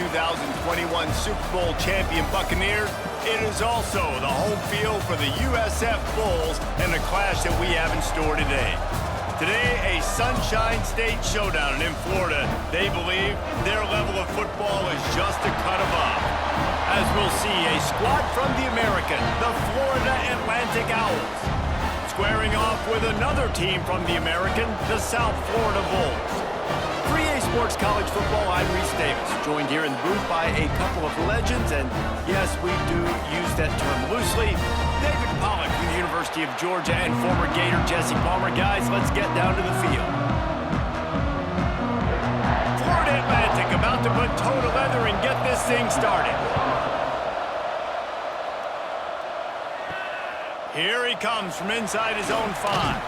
2021 Super Bowl champion Buccaneers, it is also the home field for the USF Bulls and the clash that we have in store today. Today, a Sunshine State showdown in Florida. They believe their level of football is just a cut above. As we'll see, a squad from the American, the Florida Atlantic Owls, squaring off with another team from the American, the South Florida Bulls. 3A Sports College Football, I'm Reese Davis, joined here in the booth by a couple of legends, and yes, we do use that term loosely. David Pollack from the University of Georgia and former Gator Jesse Palmer. Guys, let's get down to the field. Florida Atlantic about to put toe to leather and get this thing started. Here he comes from inside his own 5.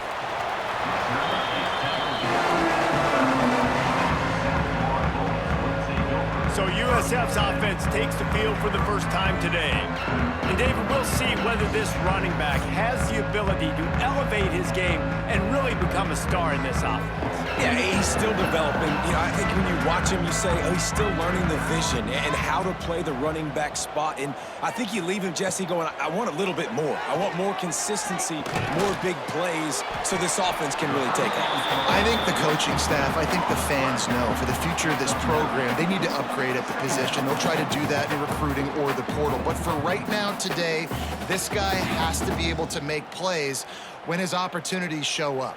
So USF's offense takes the field for the first time today. And David, we'll see whether this running back has the ability to elevate his game and really become a star in this offense. Yeah, he's still developing. You know, I think when you watch him, you say, oh, he's still learning the vision and how to play the running back spot. And I think you leave him, Jesse, going, I want a little bit more. I want more consistency, more big plays so this offense can really take off. I think the coaching staff, I think the fans know for the future of this program, they need to upgrade at the position. They'll try to do that in recruiting or the portal. But for right now, today, this guy has to be able to make plays when his opportunities show up.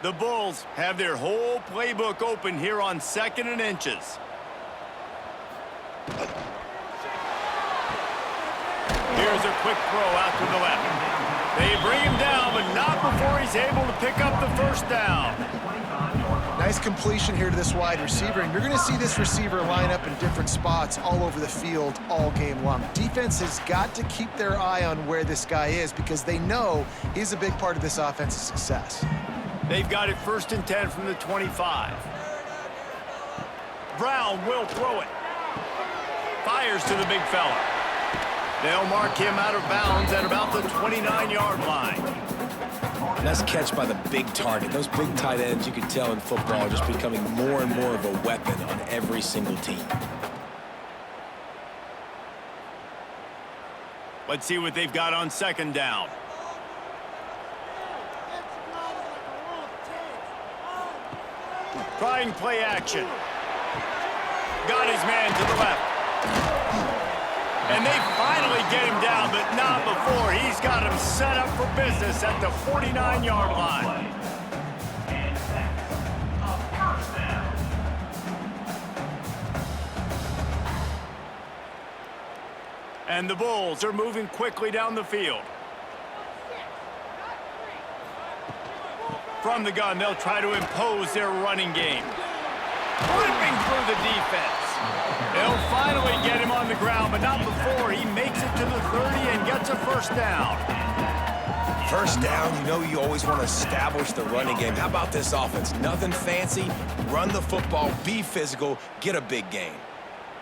The Bulls have their whole playbook open here on 2nd and inches. Here's a quick throw out to the left. They bring him down, but not before he's able to pick up the first down. Nice completion here to this wide receiver, and you're going to see this receiver line up in different spots all over the field all game long. Defense has got to keep their eye on where this guy is because they know he's a big part of this offense's success. They've got it 1st and 10 from the 25. Brown will throw it. Fires to the big fella. They'll mark him out of bounds at about the 29-yard line. Nice catch by the big target. Those big tight ends, you can tell in football, are just becoming more and more of a weapon on every single team. Let's see what they've got on 2nd down. Trying play action. Got his man to the left. And they finally get him down, but not before. He's got him set up for business at the 49-yard line. And the Bulls are moving quickly down the field. From the gun, they'll try to impose their running game. Ripping through the defense. They'll finally get him on the ground, but not before he makes it to the 30 and gets a first down. First down, you know you always want to establish the running game. How about this offense? Nothing fancy. Run the football, be physical, get a big gain.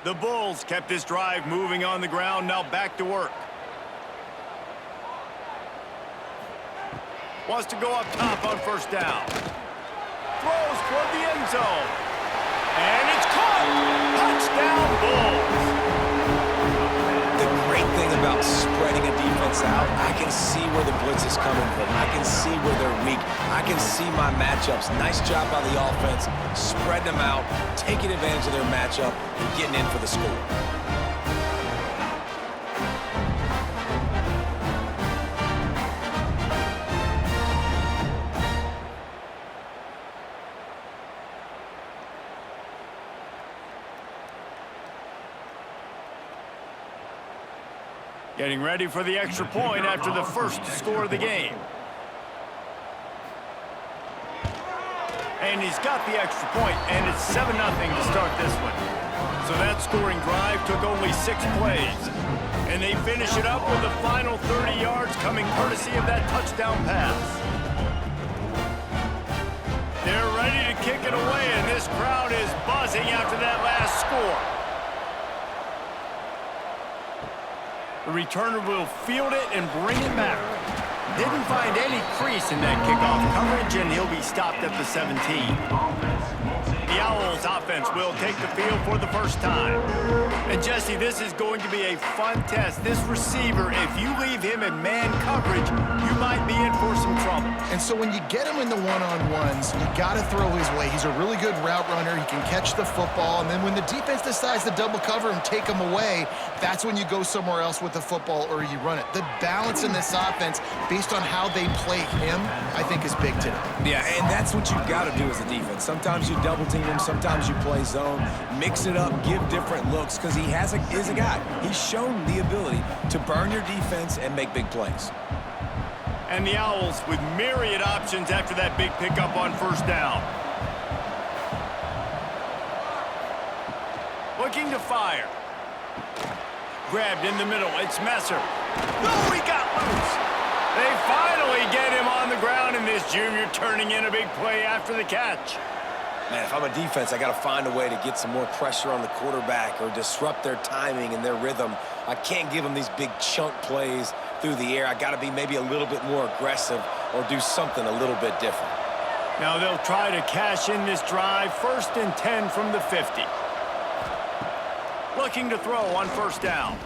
The Bulls kept this drive moving on the ground, now back to work. Wants to go up top on 1st down. Throws toward the end zone. And it's caught! Touchdown, Bulls! The great thing about spreading a defense out, I can see where the blitz is coming from. I can see where they're weak. I can see my matchups. Nice job by the offense, spreading them out, taking advantage of their matchup, and getting in for the score. Getting ready for the extra point after the first score of the game. And he's got the extra point, and it's 7-0 to start this one. So that scoring drive took only 6 plays. And they finish it up with the final 30 yards coming courtesy of that touchdown pass. They're ready to kick it away, and this crowd is buzzing after that last score. The returner will field it and bring it back. Didn't find any crease in that kickoff coverage, and he'll be stopped at the 17. The Owls Owls offense will take the field for the first time. And Jesse, this is going to be a fun test. This receiver, if you leave him in man coverage, you might be in for some trouble. And so when you get him in the one-on-ones, you got to throw his way. He's a really good route runner. He can catch the football. And then when the defense decides to double cover and take him away, that's when you go somewhere else with the football or you run it. The balance in this offense, based on how they play him, I think is big today. Yeah, and that's what you've got to do as a defense. Sometimes you double team him, sometimes you play zone, mix it up, give different looks, because he is a guy. He's shown the ability to burn your defense and make big plays. And the Owls with myriad options after that big pickup on first down. Looking to fire. Grabbed in the middle. It's Messer. No, he got loose. They finally get him on the ground, and this junior turning in a big play after the catch. Man, if I'm a defense, I got to find a way to get some more pressure on the quarterback or disrupt their timing and their rhythm. I can't give them these big chunk plays through the air. I got to be maybe a little bit more aggressive or do something a little bit different. Now they'll try to cash in this drive. 1st and 10 from the 50. Looking to throw on first down.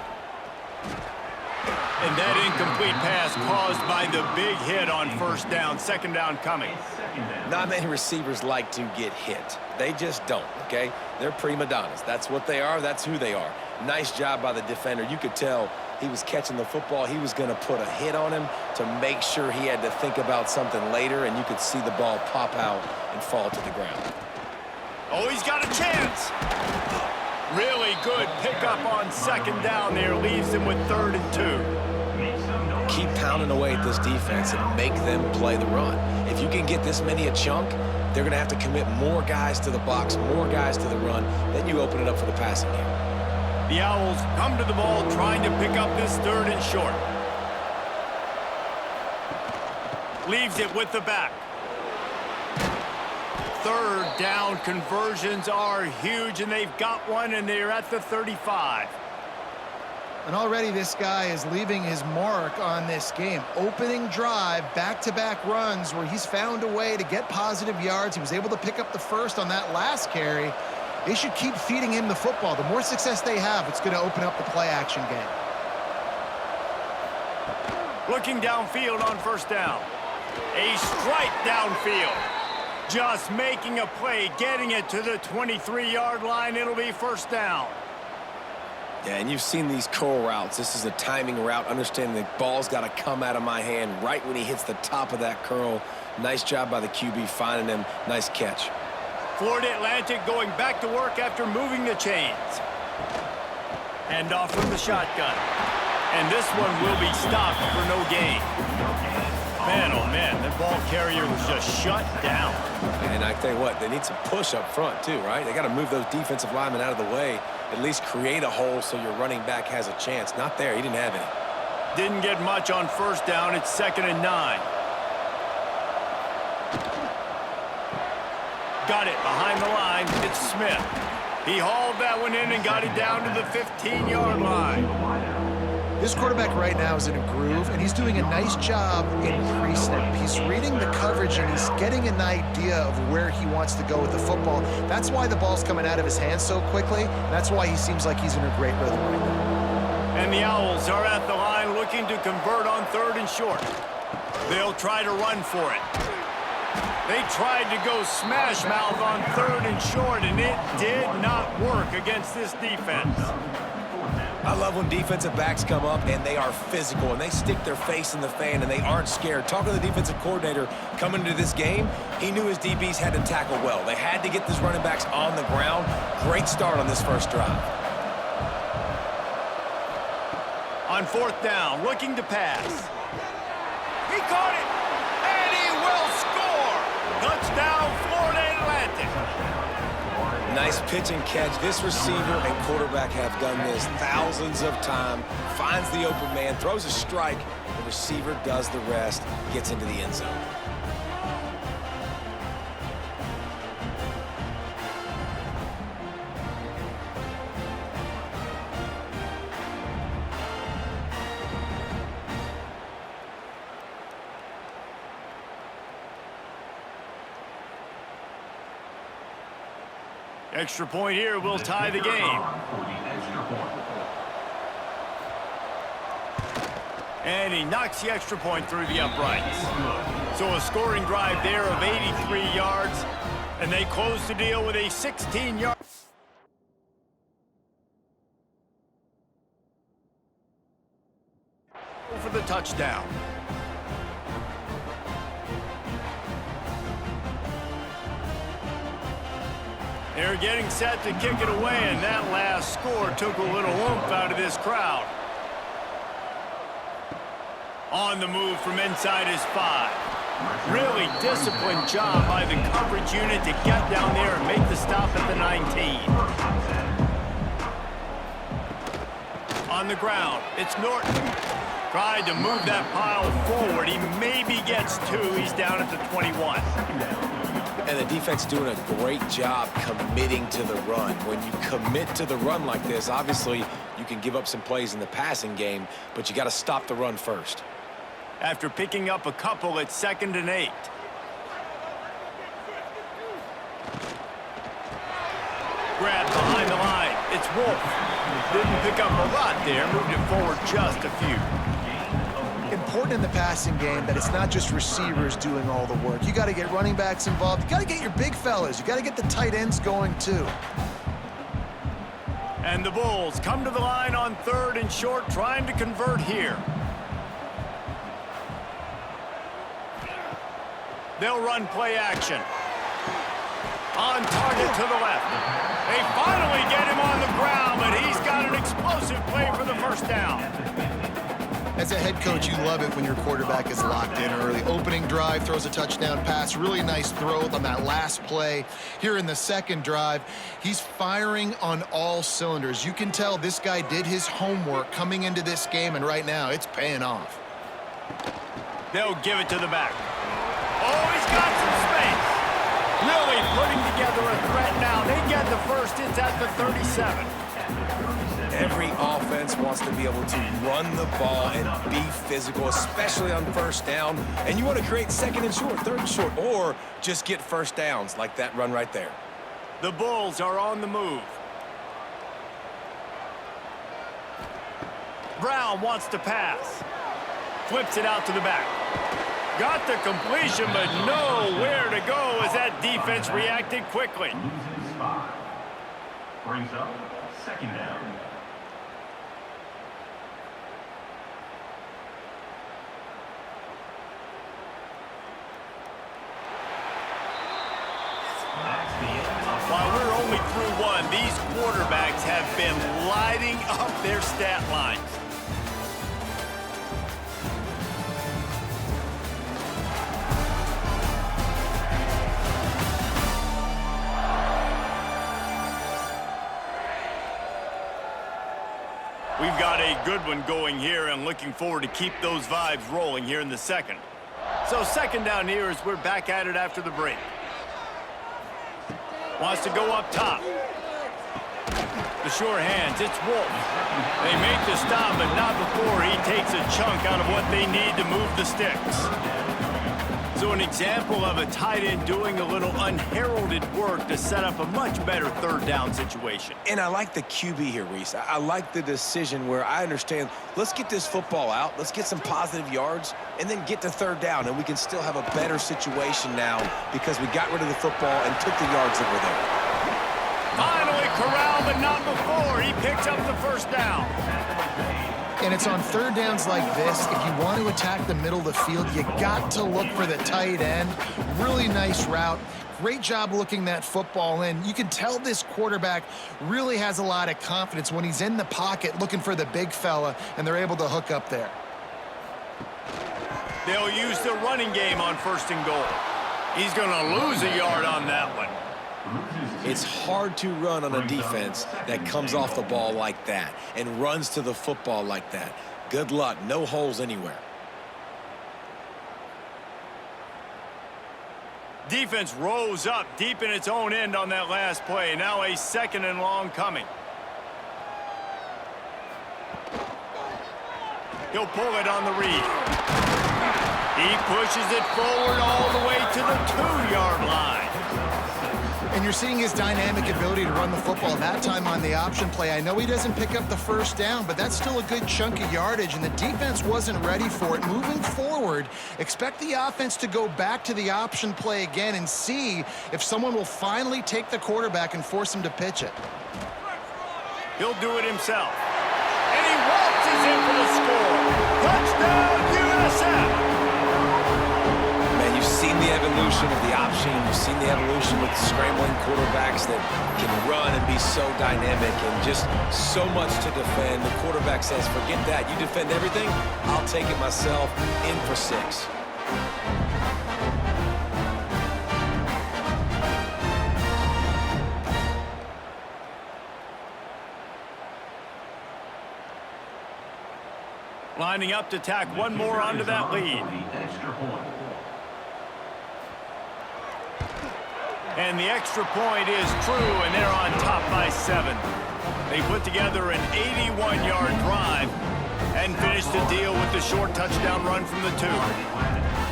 And that incomplete pass caused by the big hit on first down. 2nd down coming. Not many receivers like to get hit. They just don't, okay? They're prima donnas. That's what they are. That's who they are. Nice job by the defender. You could tell he was catching the football. He was going to put a hit on him to make sure he had to think about something later, and you could see the ball pop out and fall to the ground. Oh, he's got a chance. Really good pickup on 2nd down there. Leaves him with 3rd and 2. Keep pounding away at this defense and make them play the run. If you can get this many a chunk, they're going to have to commit more guys to the box, more guys to the run. Then you open it up for the passing game. The Owls come to the ball trying to pick up this 3rd and short. Leaves it with the back. 3rd down conversions are huge, and they've got one, and they're at the 35. And already this guy is leaving his mark on this game. Opening drive, back-to-back runs where he's found a way to get positive yards. He was able to pick up the 1st on that last carry. They should keep feeding him the football. The more success they have, it's going to open up the play-action game. Looking downfield on first down. A strike downfield. Just making a play, getting it to the 23-yard line. It'll be 1st down. Yeah, and you've seen these curl routes. This is a timing route, understanding the ball's got to come out of my hand right when he hits the top of that curl. Nice job by the QB finding him. Nice catch. Florida Atlantic going back to work after moving the chains. Hand off from the shotgun. And this one will be stopped for no gain. Man, oh man, the ball carrier was just shut down. And I tell you what, they need some push up front too, right? They got to move those defensive linemen out of the way, at least create a hole so your running back has a chance. Not there, he didn't have any. Didn't get much on first down. It's 2nd and 9. Got it behind the line. It's Smith. He hauled that one in and got it down to the 15-yard line. This quarterback right now is in a groove, and he's doing a nice job in pre-snap. He's reading the coverage, and he's getting an idea of where he wants to go with the football. That's why the ball's coming out of his hands so quickly. That's why he seems like he's in a great rhythm right now. And the Owls are at the line looking to convert on 3rd and short. They'll try to run for it. They tried to go smash mouth on 3rd and short, and it did not work against this defense. I love when defensive backs come up and they are physical and they stick their face in the fan and they aren't scared. Talking to the defensive coordinator coming into this game, he knew his DBs had to tackle well. They had to get these running backs on the ground. Great start on this first drive. On 4th down, looking to pass. He caught it, and he will score. Touchdown, Florida Atlantic. Nice pitch and catch. This receiver and quarterback have done this thousands of times. Finds the open man, throws a strike. The receiver does the rest, gets into the end zone. Extra point here will tie the game. And he knocks the extra point through the uprights. So a scoring drive there of 83 yards, and they close the deal with a 16-yard. For the touchdown. They're getting set to kick it away, and that last score took a little oomph out of this crowd. On the move from inside his 5. Really disciplined job by the coverage unit to get down there and make the stop at the 19. On the ground, it's Norton. Tried to move that pile forward. He maybe gets 2. He's down at the 21. And the defense doing a great job committing to the run. When you commit to the run like this, obviously you can give up some plays in the passing game, but you got to stop the run first. After picking up a couple, it's 2nd and 8. Grab behind the line. It's Wolf. Didn't pick up a lot there. Moved it forward just a few. Important in the passing game that it's not just receivers doing all the work. You got to get running backs involved. You got to get your big fellas. You got to get the tight ends going too. And the Bulls come to the line on 3rd and short, trying to convert here. They'll run play action. On target to the left. They finally get him on the ground, but he's got an explosive play for the first down. As a head coach, you love it when your quarterback is locked in early. Opening drive, throws a touchdown pass. Really nice throw on that last play. Here in the 2nd drive, he's firing on all cylinders. You can tell this guy did his homework coming into this game, and right now it's paying off. They'll give it to the back. Oh, he's got some space. Really putting together a threat now. They get the first. It's at the 37. Every offense wants to be able to run the ball and be physical, especially on 1st down. And you want to create 2nd and short, 3rd and short, or just get first downs like that run right there. The Bulls are on the move. Brown wants to pass. Flips it out to the back. Got the completion, but nowhere to go as that defense reacted quickly. Loses 5. Brings up 2nd down. While we're only through 1, these quarterbacks have been lighting up their stat lines. We've got a good one going here and looking forward to keep those vibes rolling here in the 2nd. So 2nd down here as we're back at it after the break. Wants to go up top. The sure hands, it's Wolf. They make the stop, but not before he takes a chunk out of what they need to move the sticks. So an example of a tight end doing a little unheralded work to set up a much better 3rd down situation. And I like the QB here, Reese. I like the decision where I understand, let's get this football out, let's get some positive yards, and then get to 3rd down, and we can still have a better situation now because we got rid of the football and took the yards that were there. Finally corralled, but not before. He picks up the 1st down. And it's on 3rd downs like this. If you want to attack the middle of the field, you got to look for the tight end. Really nice route. Great job looking that football in. You can tell this quarterback really has a lot of confidence when he's in the pocket looking for the big fella, and they're able to hook up there. They'll use the running game on 1st and goal. He's going to lose a yard on that one. It's hard to run on a defense that comes off the ball like that and runs to the football like that. Good luck. No holes anywhere. Defense rose up deep in its own end on that last play. Now a 2nd and long coming. He'll pull it on the read. He pushes it forward all the way to the 2-yard line. And you're seeing his dynamic ability to run the football, that time on the option play. I know he doesn't pick up the first down, but that's still a good chunk of yardage, and the defense wasn't ready for it. Moving forward, expect the offense to go back to the option play again and see if someone will finally take the quarterback and force him to pitch it. He'll do it himself. And he waltzes in for the score. Touchdown, USF! Man, you've seen the evolution of the option. You've seen the evolution with scrambling quarterbacks that can run and be so dynamic and just so much to defend. The quarterback says, forget that. You defend everything, I'll take it myself. In for 6. Lining up to tack one more onto that lead. And the extra point is true, and they're on top by 7. They put together an 81-yard drive and finished the deal with the short touchdown run from the 2.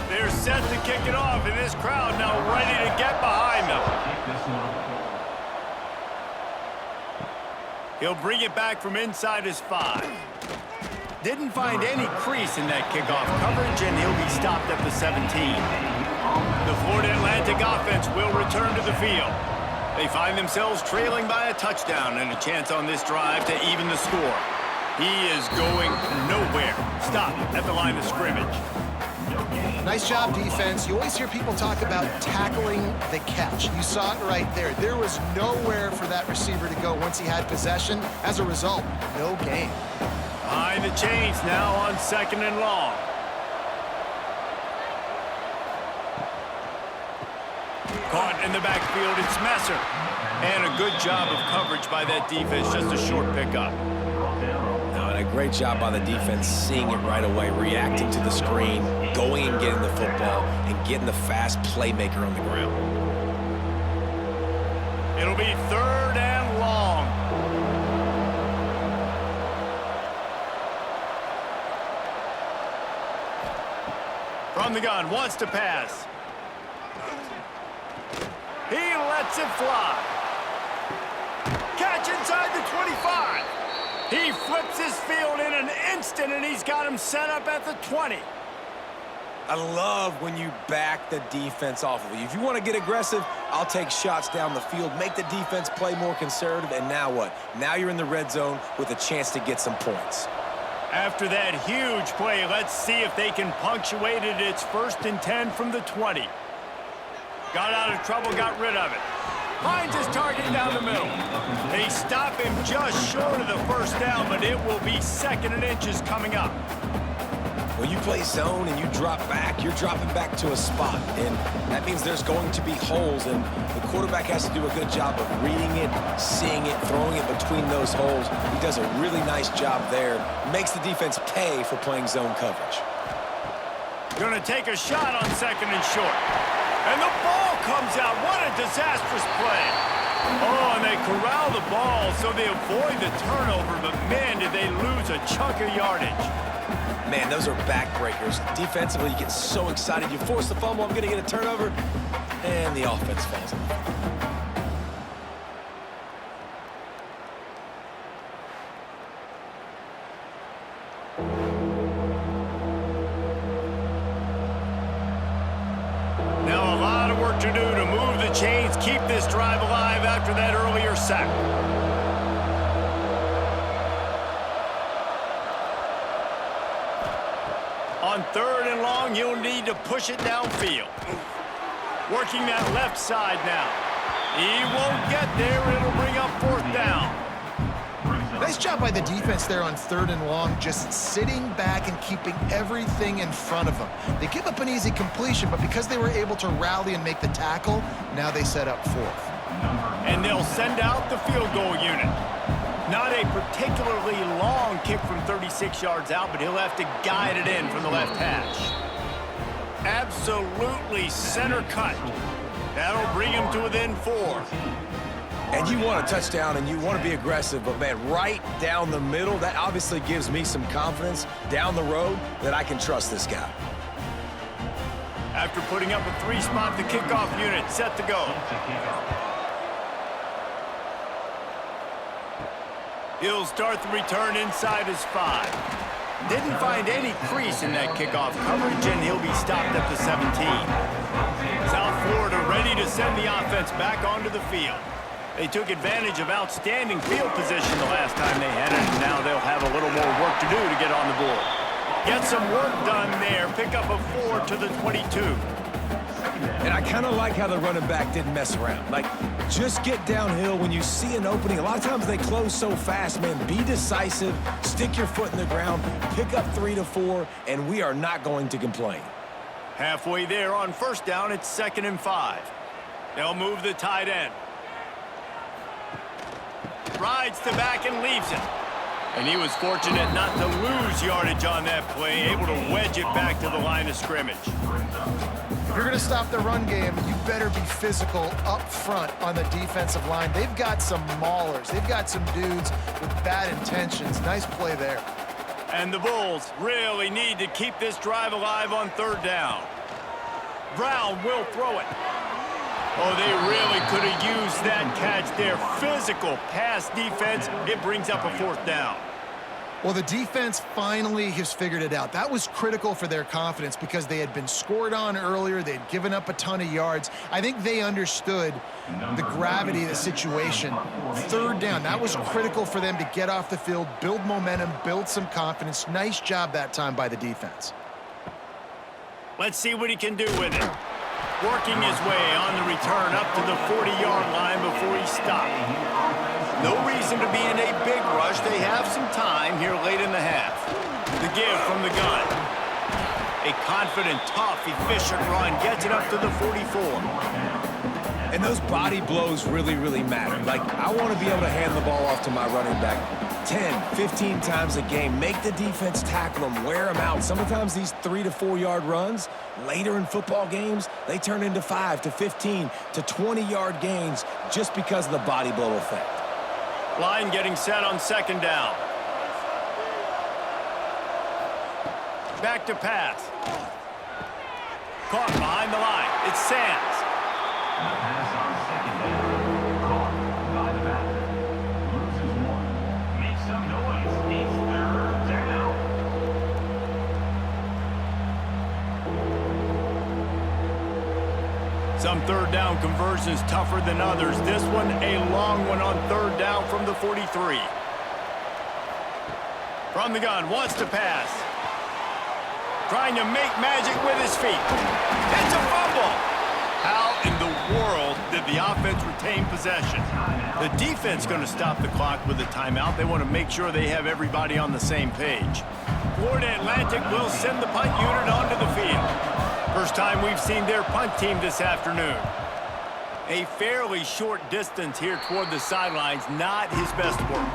They're set to kick it off, and this crowd now ready to get behind them. He'll bring it back from inside his 5. Didn't find any crease in that kickoff coverage, and he'll be stopped at the 17. The Florida Atlantic offense will return to the field. They find themselves trailing by a touchdown and a chance on this drive to even the score. He is going nowhere. Stop at the line of scrimmage. Nice job, defense. You always hear people talk about tackling the catch. You saw it right there. There was nowhere for that receiver to go once he had possession. As a result, no gain. Behind the chains now on 2nd and long. Caught in the backfield, it's Messer. And a good job of coverage by that defense, just a short pickup. And a great job by the defense seeing it right away, reacting to the screen, going and getting the football, and getting the fast playmaker on the ground. It'll be 3rd and long. From the gun, wants to pass. He lets it fly. Catch inside the 25. He flips his field in an instant, and he's got him set up at the 20. I love when you back the defense off of you. If you want to get aggressive, I'll take shots down the field, make the defense play more conservative, and now what? Now you're in the red zone with a chance to get some points. After that huge play, let's see if they can punctuate it. It's 1st and 10 from the 20. Got out of trouble, got rid of it. Finds his target down the middle. They stop him just short of the first down, but it will be 2nd and inches coming up. When you play zone and you drop back, you're dropping back to a spot, and that means there's going to be holes, and the quarterback has to do a good job of reading it, seeing it, throwing it between those holes. He does a really nice job there. Makes the defense pay for playing zone coverage. Gonna take a shot on 2nd and short. And the ball comes out. What a disastrous play. Oh, and they corral the ball so they avoid the turnover, but man, did they lose a chunk of yardage. Man, those are backbreakers. Defensively, you get so excited. You force the fumble, I'm going to get a turnover, and the offense falls off. Now a lot of work to do to move the chains, keep this drive alive after that earlier sack. On 3rd and long, you'll need to push it downfield. Working that left side now. He won't get there. It'll bring up 4th down. Nice job by the defense there on 3rd and long, just sitting back and keeping everything in front of them. They give up an easy completion, but because they were able to rally and make the tackle, now they set up 4th. And they'll send out the field goal unit. Not a particularly long kick from 36 yards out, but he'll have to guide it in from the left hash. Absolutely center cut. That'll bring him to within 4. And you want a touchdown and you want to be aggressive, but man, right down the middle, that obviously gives me some confidence down the road that I can trust this guy. After putting up a 3-spot, the kickoff unit set to go. He'll start the return inside his 5. Didn't find any crease in that kickoff coverage, and he'll be stopped at the 17. South Florida ready to send the offense back onto the field. They took advantage of outstanding field position the last time they had it, and now they'll have a little more work to do to get on the board. Get some work done there. Pick up a 4 to the 22. And I kind of like how the running back didn't mess around. Like, just get downhill when you see an opening. A lot of times they close so fast, man. Be decisive, stick your foot in the ground, pick up 3 to 4, and we are not going to complain. Halfway there on first down, it's 2nd and 5. They'll move the tight end. Rides to back and leaves it. And he was fortunate not to lose yardage on that play, able to wedge it back to the line of scrimmage. If you're going to stop the run game, you better be physical up front on the defensive line. They've got some maulers. They've got some dudes with bad intentions. Nice play there. And the Bulls really need to keep this drive alive on 3rd down. Brown will throw it. Oh, they really could have used that catch there. Physical pass defense. It brings up a 4th down. Well, the defense finally has figured it out. That was critical for their confidence because they had been scored on earlier. They had given up a ton of yards. I think they understood the gravity of the situation. 3rd down, that was critical for them to get off the field, build momentum, build some confidence. Nice job that time by the defense. Let's see what he can do with it. Working his way on the return up to the 40-yard line before he stopped. No reason to be in a big rush. They have some time here late in the half. The give from the gun. A confident, tough, efficient run gets it up to the 44. And those body blows really, really matter. Like, I want to be able to hand the ball off to my running back 10, 15 times a game. Make the defense tackle them, wear them out. Sometimes these 3 to 4 yard runs, later in football games, they turn into 5 to 15 to 20-yard gains just because of the body blow effect. Line getting set on 2nd down. Back to pass. Caught behind the line. It's Sands. The pass on 2nd down. Caught by the back. Loses 1. Make some noise. It's 3rd down. Some 3rd down conversions tougher than others. This one a long one on 3rd down from the 43. From the gun, wants to pass. Trying to make magic with his feet. It's a fumble. How in the world did the offense retain possession? The defense going to stop the clock with a timeout. They want to make sure they have everybody on the same page. Florida Atlantic will send the punt unit onto the field. First time we've seen their punt team this afternoon. A fairly short distance here toward the sidelines, not his best work.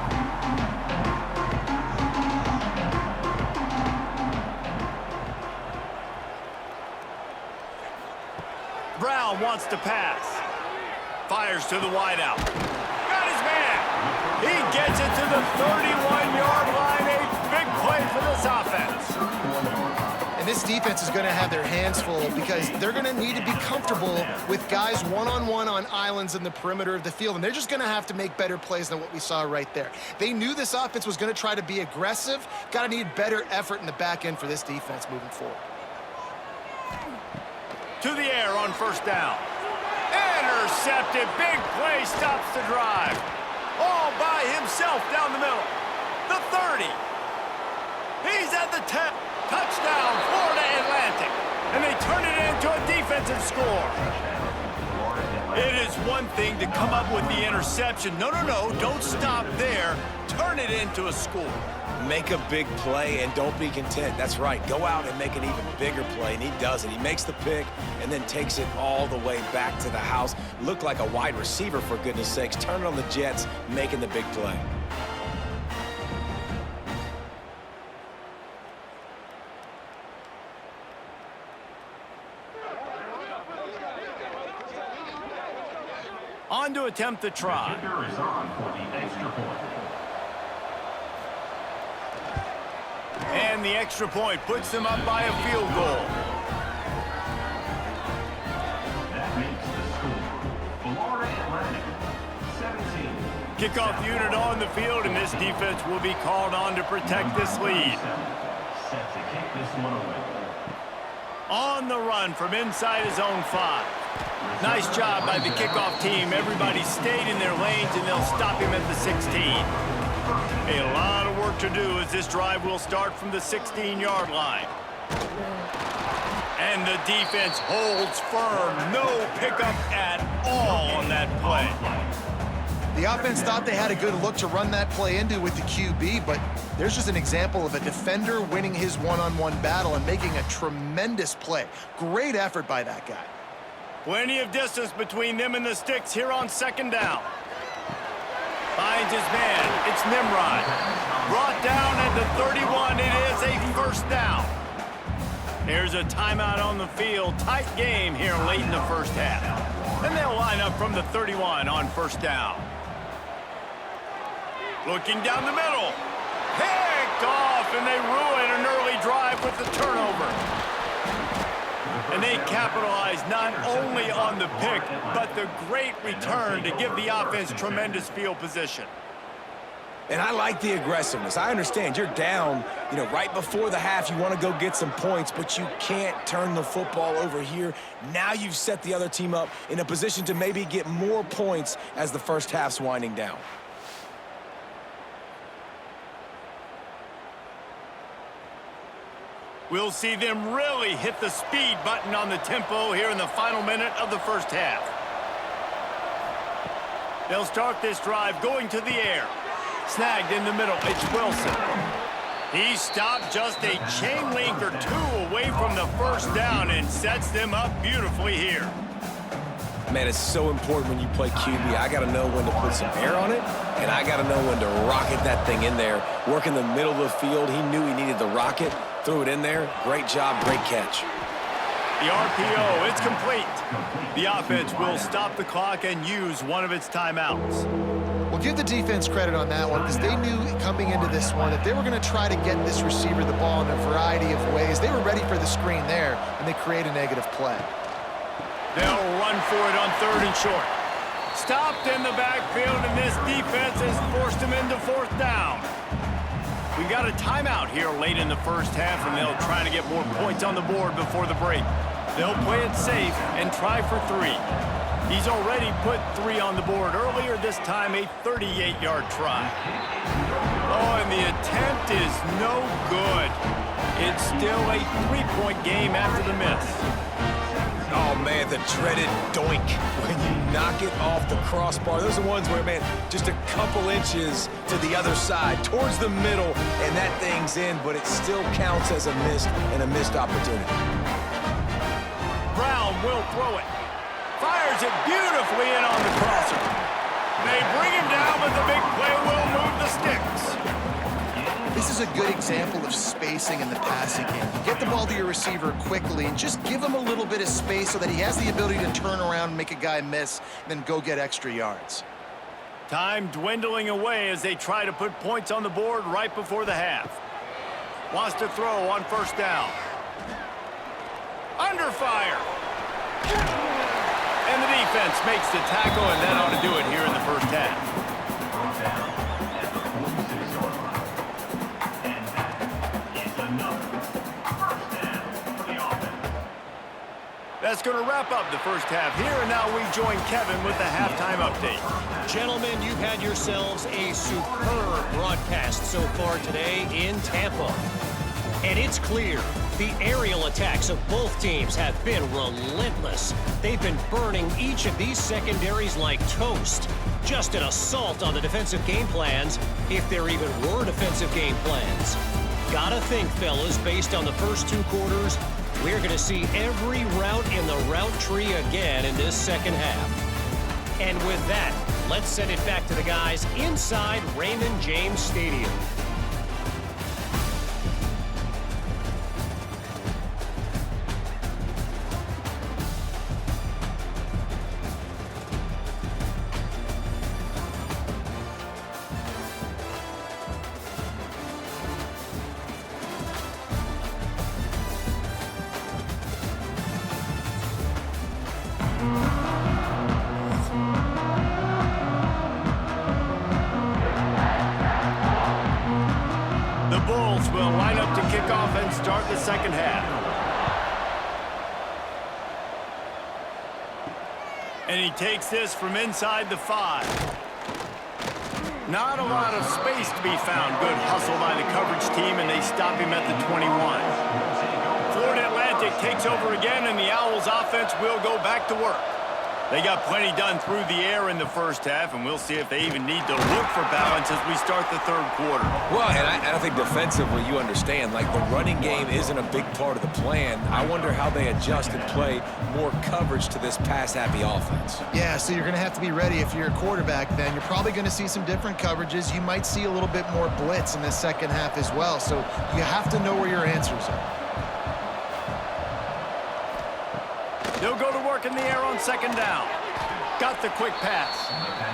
Brown wants to pass. Fires to the wideout. Got his man. He gets it to the 31-yard line. A big play for this offense. And this defense is going to have their hands full because they're going to need to be comfortable with guys one-on-one on islands in the perimeter of the field, and they're just going to have to make better plays than what we saw right there. They knew this offense was going to try to be aggressive. Got to need better effort in the back end for this defense moving forward. To the air on 1st down. Intercepted. Big play stops the drive. All by himself down the middle. The 30. He's at the 10. Touchdown, Florida Atlantic. And they turn it into a defensive score. It is one thing to come up with the interception. No, don't stop there. Turn it into a score. Make a big play and don't be content. That's right. Go out and make an even bigger play, and he does it. He makes the pick and then takes it all the way back to the house. Looked like a wide receiver, for goodness sakes. Turn it on the Jets, making the big play. On to attempt the try. Kicker is on for the extra point. And the extra point puts them up by a field goal. That makes the score Florida Atlantic 17. Kickoff unit on the field, and this defense will be called on to protect this lead. Set to kick this one away. On the run from inside his own 5. Nice job by the kickoff team. Everybody stayed in their lanes, and they'll stop him at the 16. A lot of work to do as this drive will start from the 16-yard line. And the defense holds firm. No pickup at all on that play. The offense thought they had a good look to run that play into with the QB, but there's just an example of a defender winning his one-on-one battle and making a tremendous play. Great effort by that guy. Plenty of distance between them and the sticks here on 2nd down. Finds his man. It's Nimrod. Brought down at the 31. It is a 1st down. There's a timeout on the field. Tight game here late in the 1st half. And they'll line up from the 31 on 1st down. Looking down the middle. Picked off, and they ruin an early drive with the turnover. And they capitalize not only on the pick, but the great return to give the offense tremendous field position. And I like the aggressiveness. I understand you're down, right before the half. You want to go get some points, but you can't turn the football over here. Now you've set the other team up in a position to maybe get more points as the 1st half's winding down. We'll see them really hit the speed button on the tempo here in the final minute of the 1st half. They'll start this drive going to the air. Snagged in the middle, it's Wilson. He stopped just a chain link or 2 away from the 1st down and sets them up beautifully here. Man, it's so important when you play QB. I got to know when to put some air on it, and I got to know when to rocket that thing in there. Work in the middle of the field. He knew he needed the rocket. Threw it in there. Great job, great catch. The RPO, it's complete. The offense will stop the clock and use one of its timeouts. Well, give the defense credit on that one because they knew coming into this one that they were going to try to get this receiver the ball in a variety of ways. They were ready for the screen there, and they create a negative play. They'll run for it on 3rd and short. Stopped in the backfield, and this defense has forced him into 4th down. We got a timeout here late in the 1st half, and they'll try to get more points on the board before the break. They'll play it safe and try for 3. He's already put 3 on the board earlier, this time a 38-yard try. Oh, and the attempt is no good. It's still a 3-point game after the miss. Oh, man, the dreaded doink when you knock it off the crossbar. Those are ones where, man, just a couple inches to the other side, towards the middle, and that thing's in, but it still counts as a missed opportunity. Brown will throw it. Fires it beautifully in on the crosser. They bring him down, but the big play will move the sticks. This is a good example of spacing in the passing game. You get the ball to your receiver quickly and just give him a little bit of space so that he has the ability to turn around and make a guy miss, and then go get extra yards. Time dwindling away as they try to put points on the board right before the half. Wants to throw on 1st down. Under fire. And the defense makes the tackle, and that ought to do it here in the 1st half. That's going to wrap up the 1st half here, and now we join Kevin with the halftime update. Gentlemen, you've had yourselves a superb broadcast so far today in Tampa. And it's clear the aerial attacks of both teams have been relentless. They've been burning each of these secondaries like toast. Just an assault on the defensive game plans, if there even were defensive game plans. Gotta think, fellas, based on the first 2 quarters, we're going to see every route in the route tree again in this 2nd half. And with that, let's send it back to the guys inside Raymond James Stadium. will line up to kick off and start the second half. And he takes this from inside the 5. Not a lot of space to be found. Good hustle by the coverage team, and they stop him at the 21. Florida Atlantic takes over again, and the Owls offense will go back to work. They got plenty done through the air in the first half, and we'll see if they even need to look for balance as we start the third quarter. Well, and I think defensively, you understand, like the running game isn't a big part of the plan. I wonder how they adjust and play more coverage to this pass-happy offense. Yeah, so you're going to have to be ready if you're a quarterback then. You're probably going to see some different coverages. You might see a little bit more blitz in the second half as well, so you have to know where your answers are. They'll go to work in the air on second down. Got the quick pass.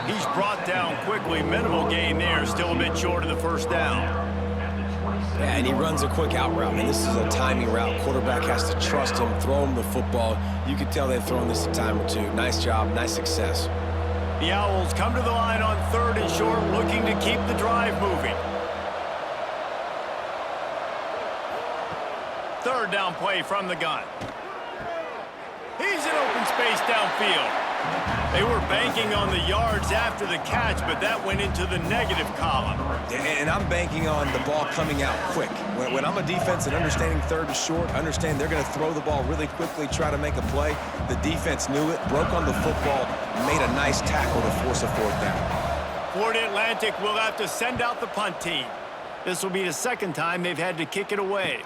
He's brought down quickly. Minimal gain there. Still a bit short of the first down. Yeah, and he runs a quick out route, and this is a timing route. Quarterback has to trust him, throw him the football. You can tell they've thrown this a time or two. Nice job, nice success. The Owls come to the line on third and short, looking to keep the drive moving. Third down play from the gun. He's in open space downfield. They were banking on the yards after the catch, but that went into the negative column. And I'm banking on the ball coming out quick. When I'm a defense and understanding third and short, understand they're going to throw the ball really quickly, try to make a play. The defense knew it, broke on the football, made a nice tackle to force a fourth down. Florida Atlantic will have to send out the punt team. This will be the second time they've had to kick it away.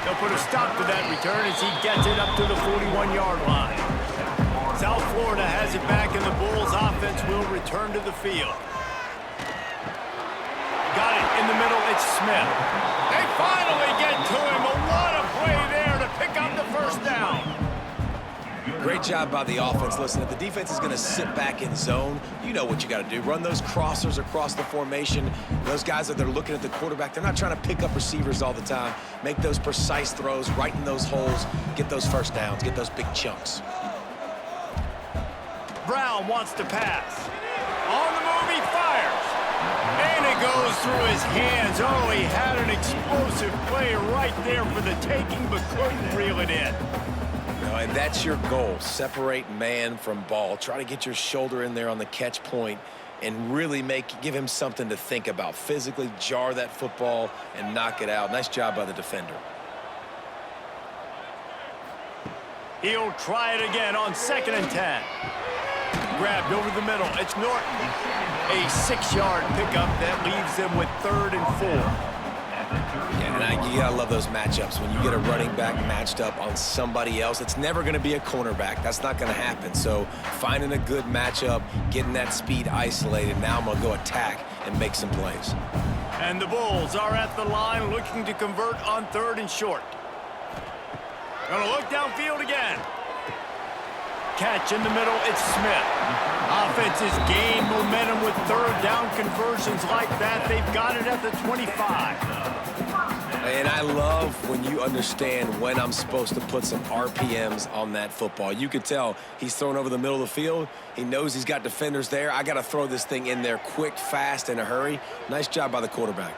They'll put a stop to that return as he gets it up to the 41-yard line. South Florida has it back, and the Bulls offense will return to the field. Got it in the middle. It's Smith. They finally get to him. But what a play there to pick up the first down. Great job by the offense. Listen, if the defense is going to sit back in zone, you know what you got to do. Run those crossers across the formation. Those guys that they're looking at the quarterback, they're not trying to pick up receivers all the time. Make those precise throws right in those holes. Get those first downs. Get those big chunks. Brown wants to pass. On the move, he fires. And it goes through his hands. Oh, he had an explosive play right there for the taking, but couldn't reel it in. And that's your goal. Separate man from ball. Try to get your shoulder in there on the catch point and really give him something to think about. Physically jar that football and knock it out. Nice job by the defender. He'll try it again on 2nd and 10. Grabbed over the middle. It's Norton. A 6-yard pickup that leaves them with 3rd and 4. Yeah, and you gotta love those matchups. When you get a running back matched up on somebody else, it's never gonna be a cornerback. That's not gonna happen. So finding a good matchup, getting that speed isolated. Now I'm gonna go attack and make some plays. And the Bulls are at the line looking to convert on 3rd and short. Gonna look downfield again. Catch in the middle, it's Smith. Offenses gain momentum with 3rd down conversions like that. They've got it at the 25. And I love when you understand when I'm supposed to put some RPMs on that football. You could tell he's thrown over the middle of the field. He knows he's got defenders there. I got to throw this thing in there quick, fast, in a hurry. Nice job by the quarterback.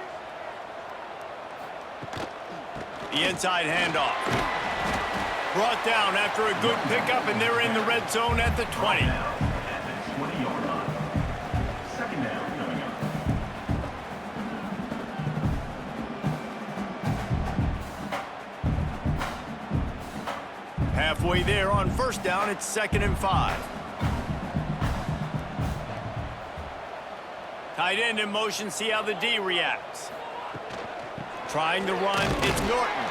The inside handoff. Brought down after a good pickup, and they're in the red zone at the 20. Halfway there on 1st down, it's 2nd and 5. Tight end in motion, see how the D reacts. Trying to run, it's Norton.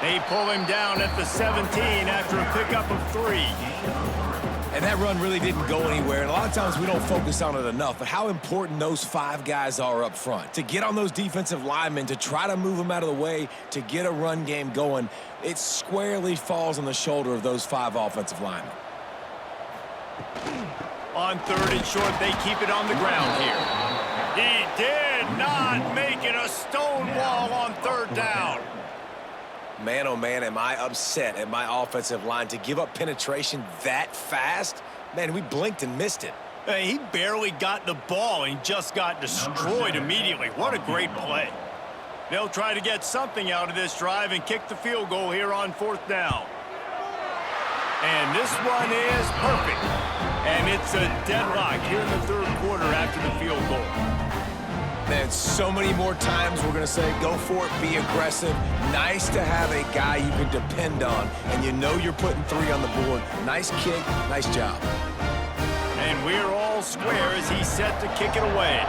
They pull him down at the 17 after a pickup of 3. And that run really didn't go anywhere. And a lot of times we don't focus on it enough, but how important those 5 guys are up front. To get on those defensive linemen, to try to move them out of the way, to get a run game going, it squarely falls on the shoulder of those 5 offensive linemen. On 3rd and short, they keep it on the ground here. He did not make it a stone wall on 3rd down. Man, oh man, am I upset at my offensive line to give up penetration that fast? Man, we blinked and missed it. He barely got the ball and just got destroyed immediately. What a great play. They'll try to get something out of this drive and kick the field goal here on 4th down. And this one is perfect. And it's a deadlock here in the 3rd quarter after the field goal. Man, so many more times we're going to say, go for it, be aggressive. Nice to have a guy you can depend on, and you know you're putting 3 on the board. Nice kick, nice job. And we're all square as he's set to kick it away.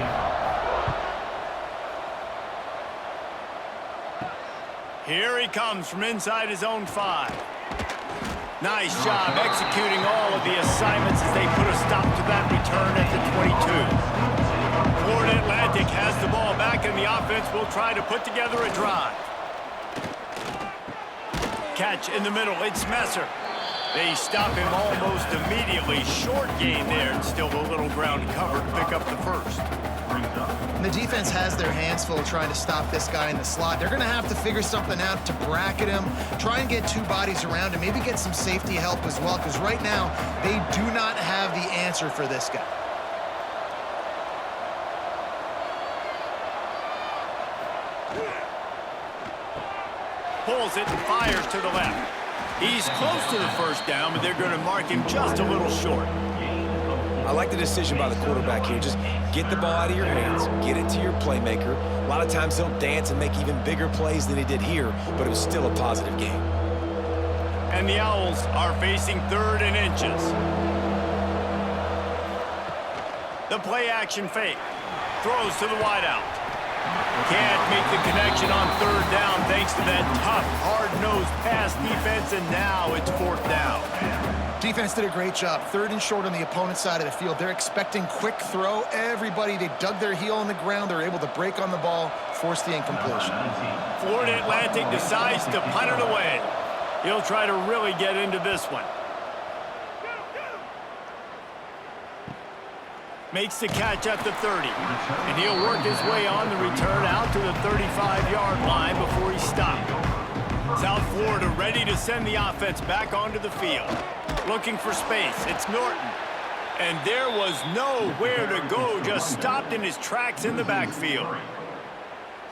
Here he comes from inside his own 5. Nice job executing all of the assignments as they put a stop to that return at the 22. Florida Atlantic has the ball back, and the offense will try to put together a drive. Catch in the middle, it's Messer. They stop him almost immediately. Short gain there, and still a little ground cover to pick up the first. And the defense has their hands full trying to stop this guy in the slot. They're going to have to figure something out to bracket him, try and get 2 bodies around him, maybe get some safety help as well, because right now they do not have the answer for this guy. Pulls it and fires to the left. He's close to the first down, but they're going to mark him just a little short. I like the decision by the quarterback here. Just get the ball out of your hands, get it to your playmaker. A lot of times he'll dance and make even bigger plays than he did here, but it was still a positive game. And the Owls are facing 3rd and inches. The play action fake. Throws to the wideout. Can't make the connection on 3rd down thanks to that tough, hard-nosed pass defense, and now it's 4th down. Defense did a great job. 3rd and short on the opponent's side of the field. They're expecting quick throw. Everybody, they dug their heel on the ground. They're able to break on the ball, force the incompletion. Florida Atlantic decides to punt it away. He'll try to really get into this one. Makes the catch at the 30. And he'll work his way on the return out to the 35-yard line before he's stopped. South Florida ready to send the offense back onto the field. Looking for space. It's Norton. And there was nowhere to go, just stopped in his tracks in the backfield.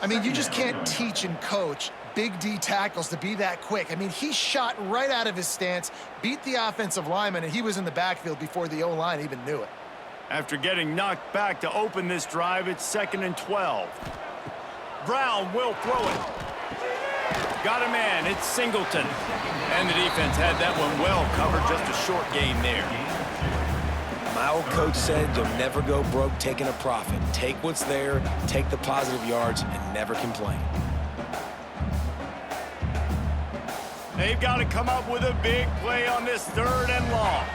I mean, you just can't teach and coach Big D tackles to be that quick. I mean, he shot right out of his stance, beat the offensive lineman, and he was in the backfield before the O-line even knew it. After getting knocked back to open this drive, it's 2nd and 12. Brown will throw it. Got a man, it's Singleton. And the defense had that one well covered, just a short gain there. My old coach said you'll never go broke taking a profit. Take what's there, take the positive yards, and never complain. They've got to come up with a big play on this 3rd and long.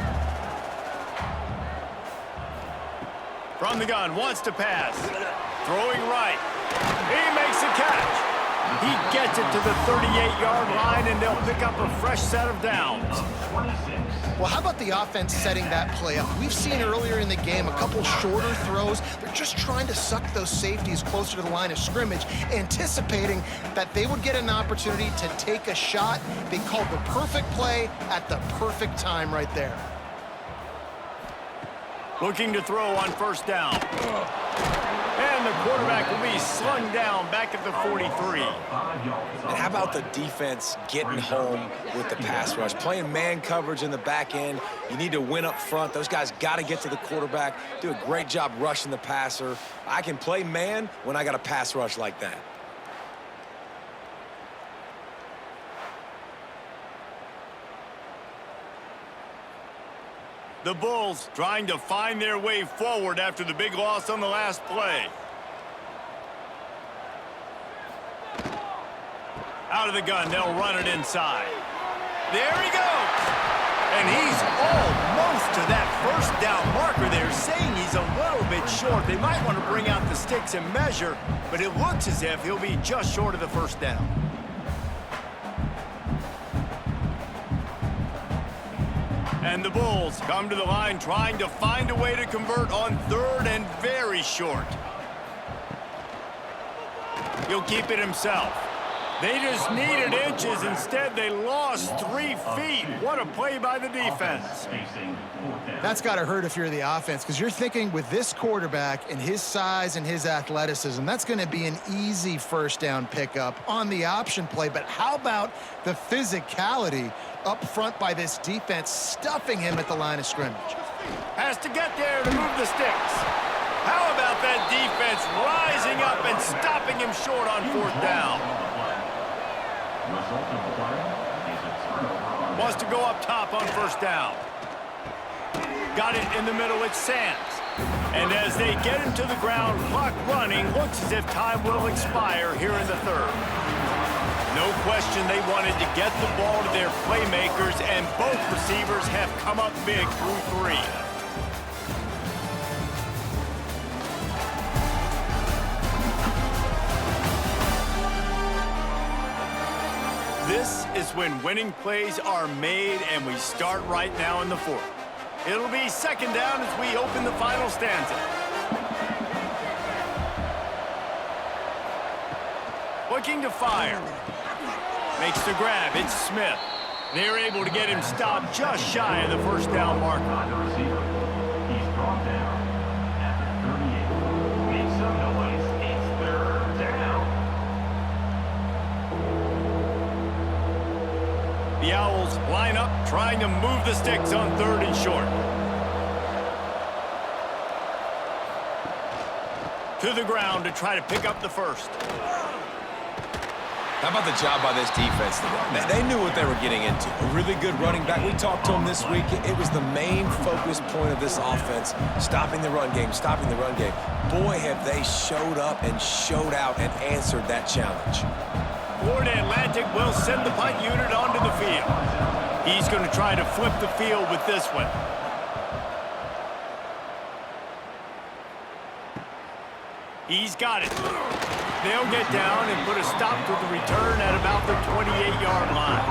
From the gun, wants to pass. Throwing right. He makes a catch. He gets it to the 38-yard line, and they'll pick up a fresh set of downs. Well, how about the offense setting that play up? We've seen earlier in the game a couple shorter throws. They're just trying to suck those safeties closer to the line of scrimmage, anticipating that they would get an opportunity to take a shot. They called the perfect play at the perfect time right there. Looking to throw on 1st down. And the quarterback will be slung down back at the 43. And how about the defense getting home with the pass rush? Playing man coverage in the back end. You need to win up front. Those guys got to get to the quarterback. Do a great job rushing the passer. I can play man when I got a pass rush like that. The Bulls trying to find their way forward after the big loss on the last play. Out of the gun, they'll run it inside. There he goes! And he's almost to that 1st down marker there, saying he's a little bit short. They might want to bring out the sticks and measure, but it looks as if he'll be just short of the 1st down. And the Bulls come to the line trying to find a way to convert on 3rd and very short. He'll keep it himself. They just needed inches. Instead, they lost 3 feet. What a play by the defense. That's got to hurt if you're the offense, because you're thinking with this quarterback and his size and his athleticism, that's going to be an easy first down pickup on the option play. But how about the physicality up front by this defense, stuffing him at the line of scrimmage? Has to get there to move the sticks. How about that defense rising up and stopping him short on 4th down? Wants to go up top on 1st down. Got it in the middle, it's Sands. And as they get him to the ground, clock running, looks as if time will expire here in the 3rd. No question they wanted to get the ball to their playmakers, and both receivers have come up big through 3. This is when winning plays are made, and we start right now in the 4th. It'll be 2nd down as we open the final stanza. Looking to fire. Makes the grab. It's Smith. They're able to get him stopped just shy of the 1st down marker. He's brought down at the 38. Make some noise. It's 3rd down. The Owls line up, trying to move the sticks on 3rd and short. To the ground to try to pick up the 1st. How about the job by this defense? They knew what they were getting into. A really good running back. We talked to him this week. It was the main focus point of this offense, stopping the run game, stopping the run game. Boy, have they showed up and showed out and answered that challenge. Florida Atlantic will send the punt unit onto the field. He's going to try to flip the field with this one. He's got it. They'll get down and put a stop to the return at about the 28-yard line.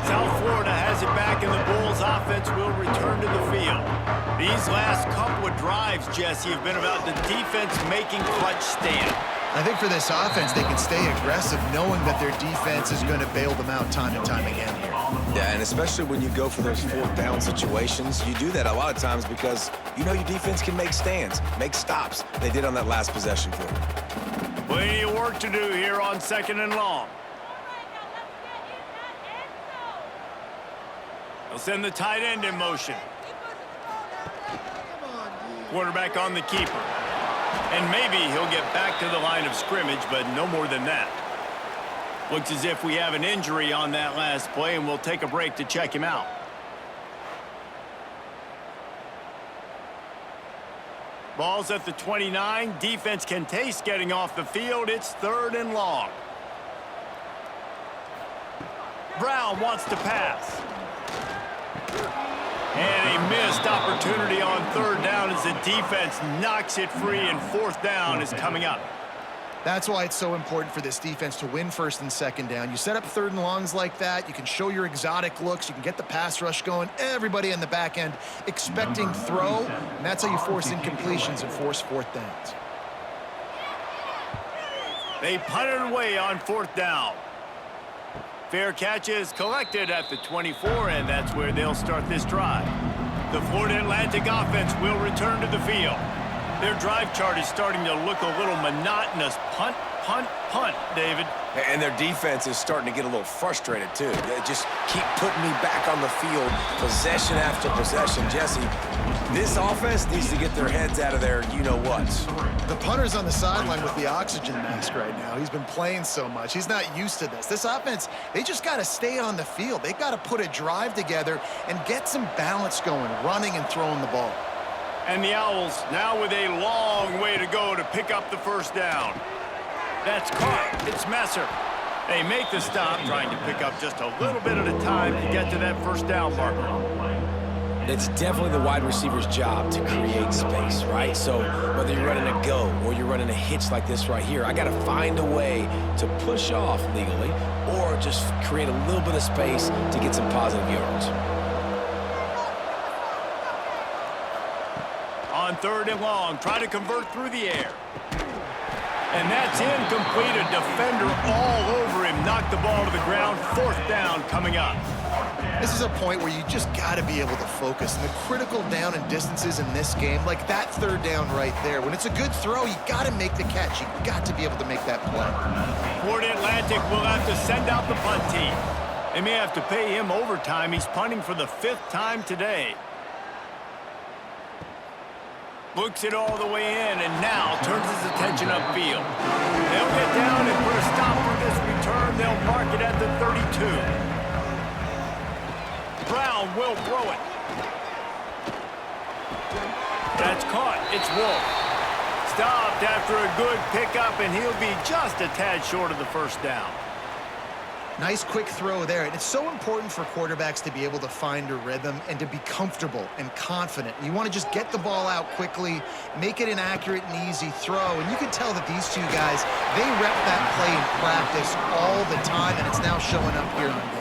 South Florida has it back, and the Bulls offense will return to the field. These last couple of drives, Jesse, have been about the defense making clutch stand. I think for this offense, they can stay aggressive knowing that their defense is going to bail them out time and time again here. Yeah, and especially when you go for those 4th down situations, you do that a lot of times because you know your defense can make stands, make stops. They did on that last possession for you. Plenty of work to do here on 2nd and long. They'll send the tight end in motion. Quarterback on the keeper. And maybe he'll get back to the line of scrimmage, but no more than that. Looks as if we have an injury on that last play, and we'll take a break to check him out. Ball's at the 29. Defense can taste getting off the field. It's 3rd and long. Brown wants to pass. And a missed opportunity on 3rd down as the defense knocks it free, and 4th down is coming up. That's why it's so important for this defense to win 1st and 2nd down. You set up 3rd and longs like that, you can show your exotic looks, you can get the pass rush going, everybody in the back end expecting throw, and that's how you force incompletions and force 4th downs. They punt it away on 4th down. Fair catch is collected at the 24, and that's where they'll start this drive. The Florida Atlantic offense will return to the field. Their drive chart is starting to look a little monotonous. Punt, punt, punt, David. And their defense is starting to get a little frustrated, too. They just keep putting me back on the field, possession after possession. Jesse, this offense needs to get their heads out of their you-know-whats. The punter's on the sideline with the oxygen mask right now. He's been playing so much. He's not used to this. This offense, they just got to stay on the field. They got to put a drive together and get some balance going, running and throwing the ball. And the Owls now with a long way to go to pick up the 1st down. That's caught. It's Messer. They make the stop, trying to pick up just a little bit at a time to get to that 1st down marker. It's definitely the wide receiver's job to create space, right? So whether you're running a go or you're running a hitch like this right here, I got to find a way to push off legally or just create a little bit of space to get some positive yards. On 3rd and long, try to convert through the air. And that's incomplete. A defender all over him. Knocked the ball to the ground. 4th down coming up. This is a point where you just got to be able to focus. And the critical down and distances in this game, like that 3rd down right there, when it's a good throw, you got to make the catch. You got to be able to make that play. Florida Atlantic will have to send out the punt team. They may have to pay him overtime. He's punting for the 5th time today. Looks it all the way in, and now turns his attention upfield. They'll get down and put a stop for this return. They'll mark it at the 32. Brown will throw it. That's caught. It's Wolf. Stopped after a good pickup, and he'll be just a tad short of the 1st down. Nice quick throw there. And it's so important for quarterbacks to be able to find a rhythm and to be comfortable and confident. You want to just get the ball out quickly, make it an accurate and easy throw. And you can tell that these two guys, they rep that play in practice all the time, and it's now showing up here on game.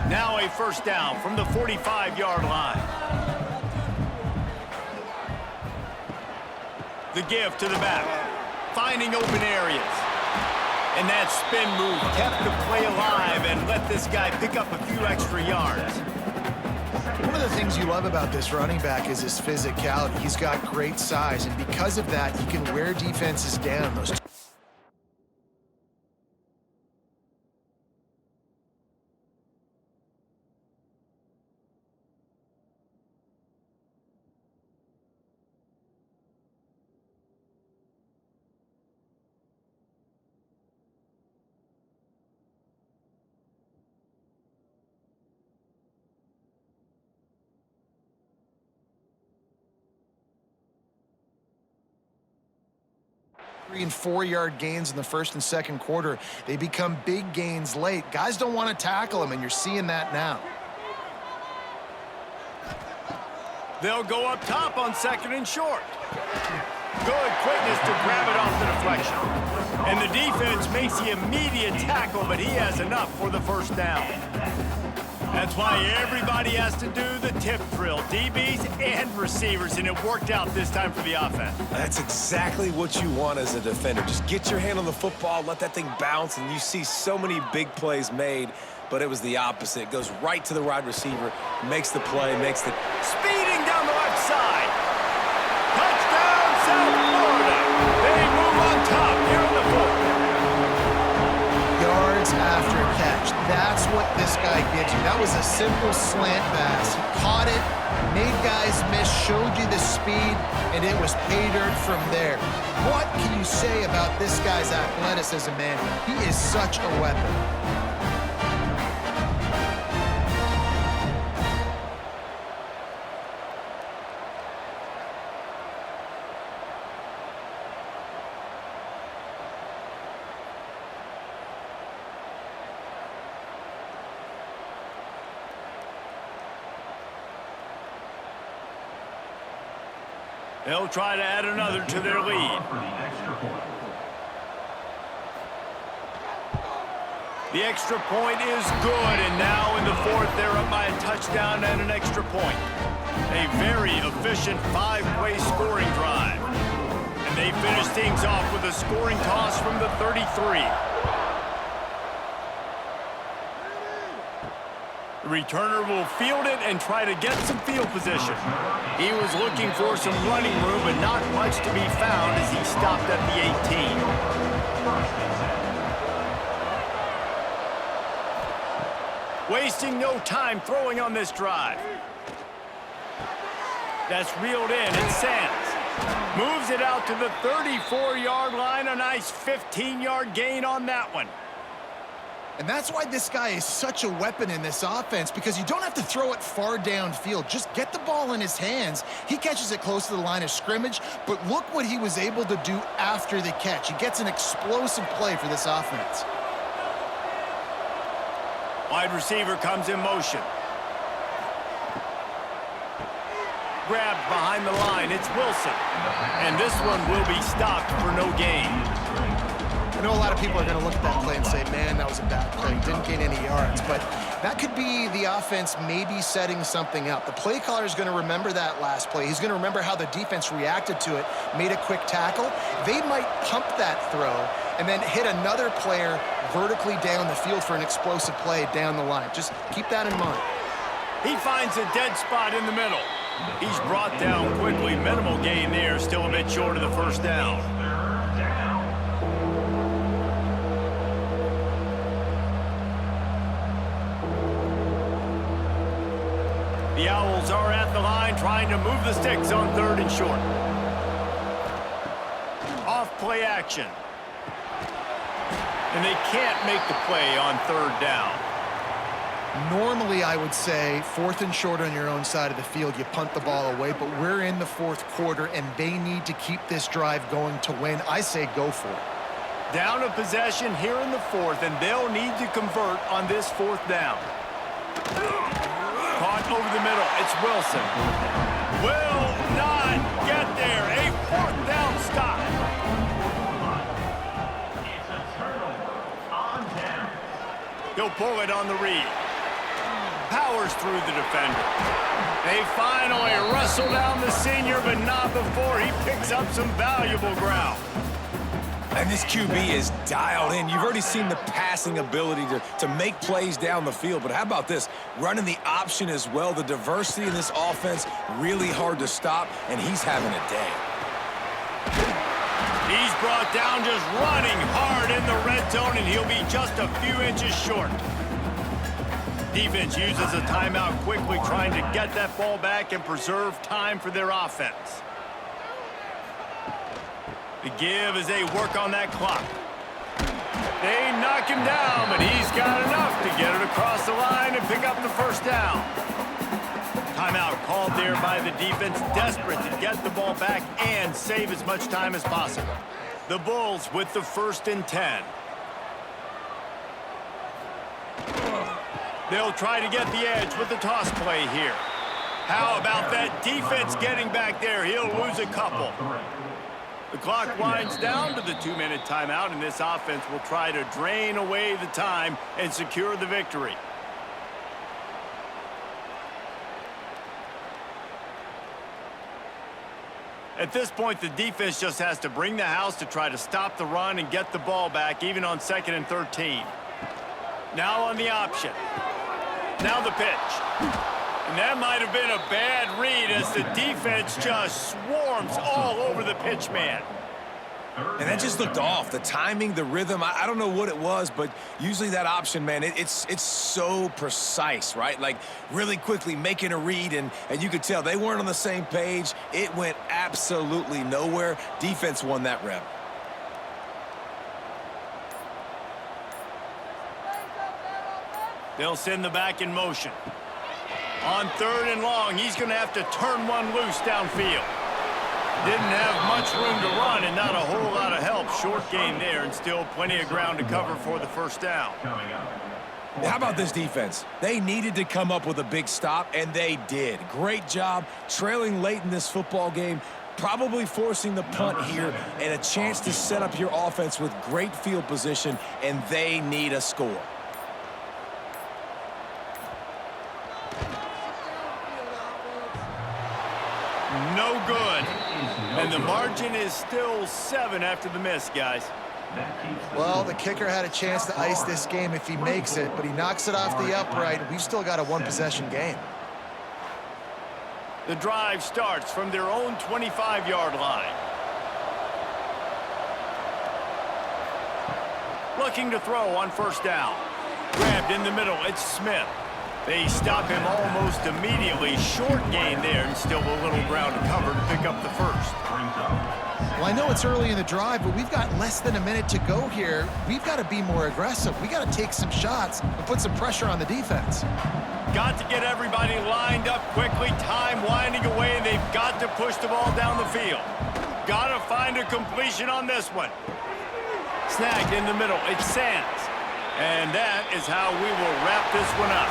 Now a 1st down from the 45-yard line. The give to the back. Finding open areas. And that spin move kept the play alive and let this guy pick up a few extra yards. One of the things you love about this running back is his physicality. He's got great size, and because of that, he can wear defenses down. Those 3- and 4-yard gains in the 1st and 2nd quarter. They become big gains late. Guys don't want to tackle him, and you're seeing that now. They'll go up top on 2nd and short. Good quickness to grab it off the deflection. And the defense makes the immediate tackle, but he has enough for the 1st down. That's why everybody has to do the tip drill, DBs and receivers, and it worked out this time for the offense. That's exactly what you want as a defender. Just get your hand on the football, let that thing bounce, and you see so many big plays made, but it was the opposite. It goes right to the wide receiver, makes the play, makes the... Speeding down the left side. Touchdown, South Florida. They move on top here in the 4th. Yards after catch. That's what this guy gives you. That was a simple slant pass. He caught it, made guys miss, showed you the speed, and it was pay dirt from there. What can you say about this guy's athleticism, man? He is such a weapon. They'll try to add another to their lead. The extra point is good, and now in the 4th, they're up by a touchdown and an extra point. A very efficient 5-play scoring drive. And they finish things off with a scoring toss from the 33. The returner will field it and try to get some field position. He was looking for some running room, but not much to be found as he stopped at the 18. Wasting no time throwing on this drive. That's reeled in. It's Sands. Moves it out to the 34-yard line. A nice 15-yard gain on that one. And that's why this guy is such a weapon in this offense, because you don't have to throw it far downfield. Just get the ball in his hands. He catches it close to the line of scrimmage, but look what he was able to do after the catch. He gets an explosive play for this offense. Wide receiver comes in motion. Grabbed behind the line. It's Wilson. And this one will be stopped for no gain. I know a lot of people are going to look at that play and say, man, that was a bad play. He didn't gain any yards. But that could be the offense maybe setting something up. The play caller is going to remember that last play. He's going to remember how the defense reacted to it, made a quick tackle. They might pump that throw and then hit another player vertically down the field for an explosive play down the line. Just keep that in mind. He finds a dead spot in the middle. He's brought down quickly. Minimal gain there, still a bit short of the first down. The Owls are at the line trying to move the sticks on 3rd and short. Off play action. And they can't make the play on 3rd down. Normally, I would say 4th and short on your own side of the field, you punt the ball away, but we're in the 4th quarter, and they need to keep this drive going to win. I say go for it. Down a possession here in the 4th, and they'll need to convert on this 4th down. Caught over the middle. It's Wilson. Will not get there. A 4th down stop. It's a turnover on down. He'll pull it on the read. Powers through the defender. They finally wrestle down the senior, but not before he picks up some valuable ground. And this QB is dialed in. You've already seen the passing ability to make plays down the field, but how about this? Running the option as well. The diversity in this offense, really hard to stop, and he's having a day. He's brought down just running hard in the red zone, and he'll be just a few inches short. Defense uses a timeout quickly, trying to get that ball back and preserve time for their offense. The give as they work on that clock. They knock him down, but he's got enough to get it across the line and pick up the first down. Timeout called there by the defense, desperate to get the ball back and save as much time as possible. The Bulls with the 1st and 10. They'll try to get the edge with the toss play here. How about that defense getting back there? He'll lose a couple. The clock winds down to the 2-minute timeout, and this offense will try to drain away the time and secure the victory. At this point, the defense just has to bring the house to try to stop the run and get the ball back, even on 2nd and 13. Now on the option. Now the pitch. And that might have been a bad read as the defense just swarms all over the pitch man. And that just looked off. The timing, the rhythm, I don't know what it was, but usually that option, man, it's so precise, right? Like really quickly making a read, and you could tell they weren't on the same page. It went absolutely nowhere. Defense won that rep. They'll send the back in motion. On 3rd and long, he's going to have to turn one loose downfield. Didn't have much room to run and not a whole lot of help. Short gain there and still plenty of ground to cover for the first down. How about this defense? They needed to come up with a big stop, and they did. Great job trailing late in this football game, probably forcing the punt here, and a chance to set up your offense with great field position, and they need a score. No good. And the margin is still 7 after the miss, guys. Well, the kicker had a chance to ice this game if he makes it, but he knocks it off the upright. We've still got a 1-possession game. The drive starts from their own 25-yard line. Looking to throw on 1st down. Grabbed in the middle, it's Smith. They stop him almost immediately. Short gain there and still a little ground to cover to pick up the first. Well, I know it's early in the drive, but we've got less than a minute to go here. We've got to be more aggressive. We got to take some shots and put some pressure on the defense. Got to get everybody lined up quickly. Time winding away, and they've got to push the ball down the field. Got to find a completion on this one. Snagged in the middle. It's Sands. And that is how we will wrap this one up.